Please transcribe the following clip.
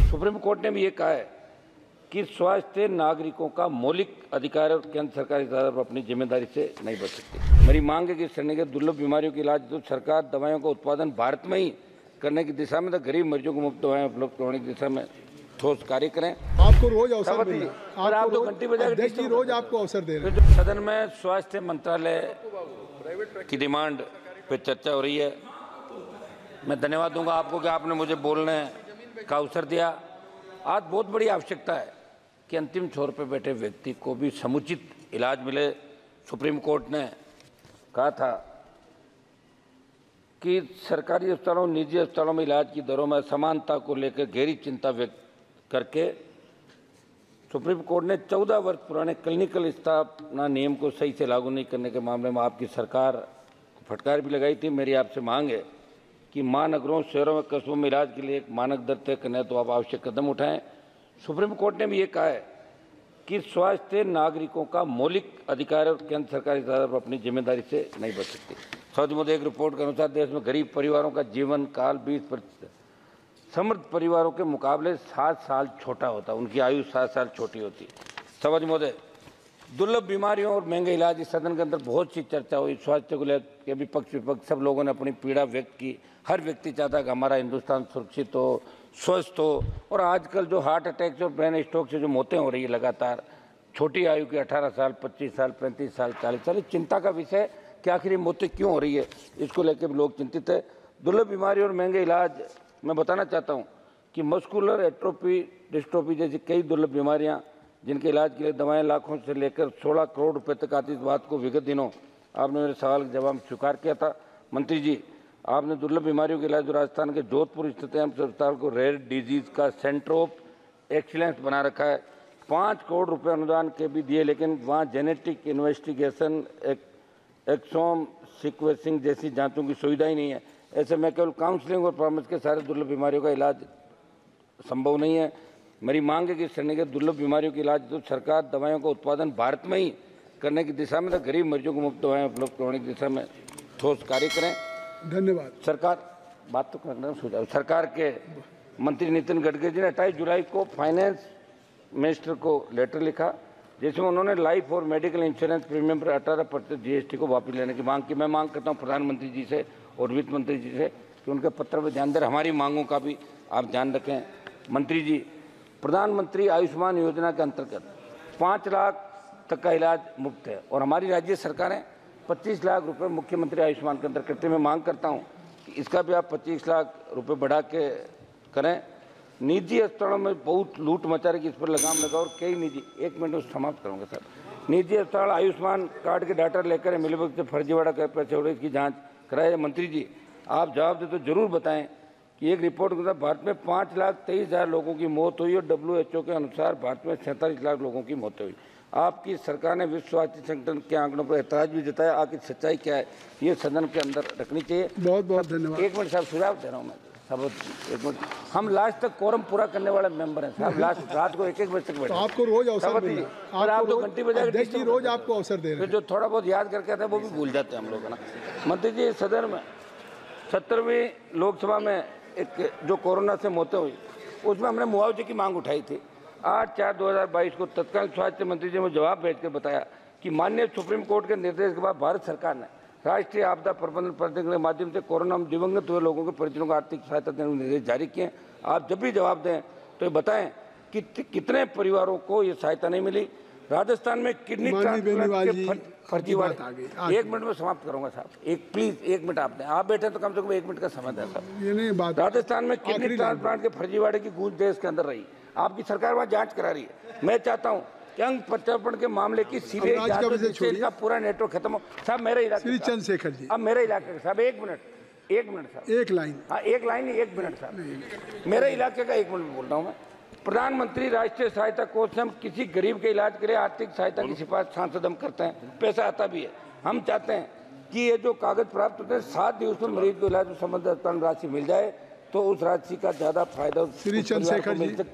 Supreme court ने भी ये कहा है कि स्वास्थ्य नागरिकों का मौलिक अधिकार और केंद्र सरकार इस आधार पर अपनी जिम्मेदारी से नहीं बच सकती। मेरी मांग है कि इस श्रेणी के दुर्लभ बीमारियों के इलाज तो सरकार दवाइयों का उत्पादन भारत में ही करने की दिशा में, तो गरीब मरीजों को मुफ्त दवाएं उपलब्ध कराने की दिशा में ठोस कार्य करें। आपको रोज अवसर मिल रहा है, आप तो घंटी बजा के रोज आपको अवसर दे रहे हैं। सदन में स्वास्थ्य मंत्रालय की डिमांड पे चर्चा हो रही है। मैं धन्यवाद दूंगा आपको कि आपने मुझे बोलने का अवसर दिया। आज बहुत बड़ी आवश्यकता है कि अंतिम छोर पर बैठे व्यक्ति को भी समुचित इलाज मिले। सुप्रीम कोर्ट ने कहा था कि सरकारी अस्पतालों और निजी अस्पतालों में इलाज की दरों में असमानता को लेकर गहरी चिंता व्यक्त करके सुप्रीम कोर्ट ने 14 वर्ष पुराने क्लिनिकल स्थापना नियम को सही से लागू नहीं करने के मामले में आपकी सरकार को फटकार भी लगाई थी। मेरी आपसे मांग है कि महानगरों, शहरों में, कस्बों में इलाज के लिए एक मानक दर तय करना है तो आप आवश्यक कदम उठाएं। सुप्रीम कोर्ट ने भी ये कहा है कि स्वास्थ्य नागरिकों का मौलिक अधिकार और केंद्र सरकार इस आधार पर अपनी जिम्मेदारी से नहीं बच सकती। सऊदी मोदी एक रिपोर्ट के अनुसार देश में गरीब परिवारों का जीवन काल 20% समृद्ध परिवारों के मुकाबले 7 साल छोटा होता है, उनकी आयु 7 साल छोटी होती है। समझ मोदी दुर्लभ बीमारियों और महंगे इलाज, इस सदन के अंदर बहुत सी चर्चा हुई। स्वास्थ्य को लेकर विपक्ष विपक्ष सब लोगों ने अपनी पीड़ा व्यक्त की। हर व्यक्ति चाहता है कि हमारा हिंदुस्तान सुरक्षित हो, स्वस्थ हो। और आजकल जो हार्ट अटैक और ब्रेन स्ट्रोक से जो मौतें हो रही है लगातार, छोटी आयु की 18 साल, 25 साल, 35 साल, 40 साल, चिंता का विषय कि आखिर ये मौतें क्यों हो रही है, इसको लेकर भी लोग चिंतित है। दुर्लभ बीमारी और महंगे इलाज, मैं बताना चाहता हूँ कि मस्कुलर एट्रोफी डिस्ट्रोफी जैसी कई दुर्लभ बीमारियाँ जिनके इलाज के लिए दवाएं लाखों से लेकर 16 करोड़ रुपए तक आती, इस बात को विगत दिनों आपने मेरे सवाल के जवाब स्वीकार किया था। मंत्री जी, आपने दुर्लभ बीमारियों के इलाज राजस्थान के जोधपुर स्थित एम्स अस्पताल को रेयर डिजीज का सेंटर ऑफ एक्सीलेंस बना रखा है। 5 करोड़ रुपए अनुदान के भी दिए, लेकिन वहाँ जेनेटिक इन्वेस्टिगेशन, एक्सोम सीक्वेंसिंग जैसी जांचों की सुविधा ही नहीं है। ऐसे में केवल काउंसलिंग और परामर्श के सारे दुर्लभ बीमारियों का इलाज संभव नहीं है। मेरी मांग है कि इस श्रेणी के दुर्लभ बीमारियों के इलाज तो सरकार दवाइयों का उत्पादन भारत में ही करने की दिशा में, तो गरीब मरीजों को मुफ्त दवाएं उपलब्ध कराने की दिशा में ठोस कार्य करें। धन्यवाद। सरकार बात तो करना सुझाव। सरकार के मंत्री नितिन गडकरी जी ने 28 जुलाई को फाइनेंस मिनिस्टर को लेटर लिखा, जिसमें उन्होंने लाइफ और मेडिकल इंश्योरेंस प्रीमियम पर 18% GST को वापस लेने की मांग की। मैं मांग करता हूं प्रधानमंत्री जी से और वित्त मंत्री जी से कि उनके पत्र पर ध्यान दें, हमारी मांगों का भी आप ध्यान रखें। मंत्री जी, प्रधानमंत्री आयुष्मान योजना के अंतर्गत 5 लाख तक का इलाज मुफ्त है और हमारी राज्य सरकारें 25 लाख रुपए मुख्यमंत्री आयुष्मान के अंदर करते हैं। मैं मांग करता हूं कि इसका भी आप 25 लाख रुपए बढ़ा के करें। निजी अस्पतालों में बहुत लूट मचा रही, इस पर लगाम लगाओ। और कई निजी, 1 मिनट में समाप्त करूंगा सर, निजी अस्पताल आयुष्मान कार्ड के डाटा लेकर मिलीभगत से फर्जीवाड़ा कर पैसे हो रहे, इसकी जाँच कराए। मंत्री जी, आप जवाब दे तो जरूर बताएं कि एक रिपोर्ट के अनुसार भारत में 5,23,000 लोगों की मौत हुई और WHO के अनुसार भारत में 47 लाख लोगों की मौतें हुई। आपकी सरकार ने विश्व स्वास्थ्य संगठन के आंकड़ों पर ऐतराज भी जताया। आखिर सच्चाई क्या है, ये सदन के अंदर रखनी चाहिए। बहुत बहुत धन्यवाद। 1 मिनट साहब, सुझाव दे रहा हूँ मैं सब। 1 मिनट, हम लास्ट तक कोरम पूरा करने वाले मेंबर हैं साहब। लास्ट रात को 1-1 बजे तक बैठे। तो आपको रोज अवसर मिल रहा है, आप तो घंटी बजा के रोज आपको अवसर दे रहे हैं। जो थोड़ा बहुत याद करके आते हैं वो भी भूल जाते हैं हम लोग, है ना। मंत्री जी, सदन में 17वीं लोकसभा में एक जो कोरोना से मौतें हुई, उसमें हमने मुआवजे की मांग उठाई थी। 8/4/2022 को तत्कालीन स्वास्थ्य मंत्री जी ने जवाब भेज कर बताया कि माननीय सुप्रीम कोर्ट के निर्देश के बाद भारत सरकार ने राष्ट्रीय आपदा प्रबंधन प्राधिकरण के माध्यम से कोरोना में दिवंगत हुए लोगों के परिजनों को आर्थिक सहायता देने के निर्देश जारी किए। आप जब भी जवाब दें तो ये बताएं कि कितने परिवारों को ये सहायता नहीं मिली। राजस्थान में किडनी ट्रांसप्लांट के फर्जीवाड़े, 1 मिनट में समाप्त करूंगा साहब। प्लीज 1 मिनट आप दें, आप बैठे तो कम से कम 1 मिनट का समय दें साहब। राजस्थान में किडनी ट्रांसप्लांट के फर्जीवाड़े की गूंज देश के अंदर रही। आपकी सरकार वहाँ जांच करा रही है। मैं चाहता हूँ कि अंग प्रत्यार्पण के मामले की सीबीआई जांच का पूरा नेटवर्क खत्म हो साहब। मेरे इलाके चंद्रशेखर जी, अब मेरे इलाके का साहब 1 मिनट साहब, 1 लाइन, हाँ 1 लाइन नहीं, 1 मिनट साहब। मेरे इलाके का 1 मिनट बोल रहा हूँ मैं। प्रधानमंत्री राष्ट्रीय सहायता कोष से हम किसी गरीब के इलाज के लिए आर्थिक सहायता की सिफारिश सांसद हम करते हैं, पैसा आता भी है। हम चाहते हैं कि ये जो कागज प्राप्त होते हैं 7 दिवस में मरीज को इलाज संबंधित राशि मिल जाए, तो उस राशि का ज्यादा फायदा श्री चंद्रशेखर जी।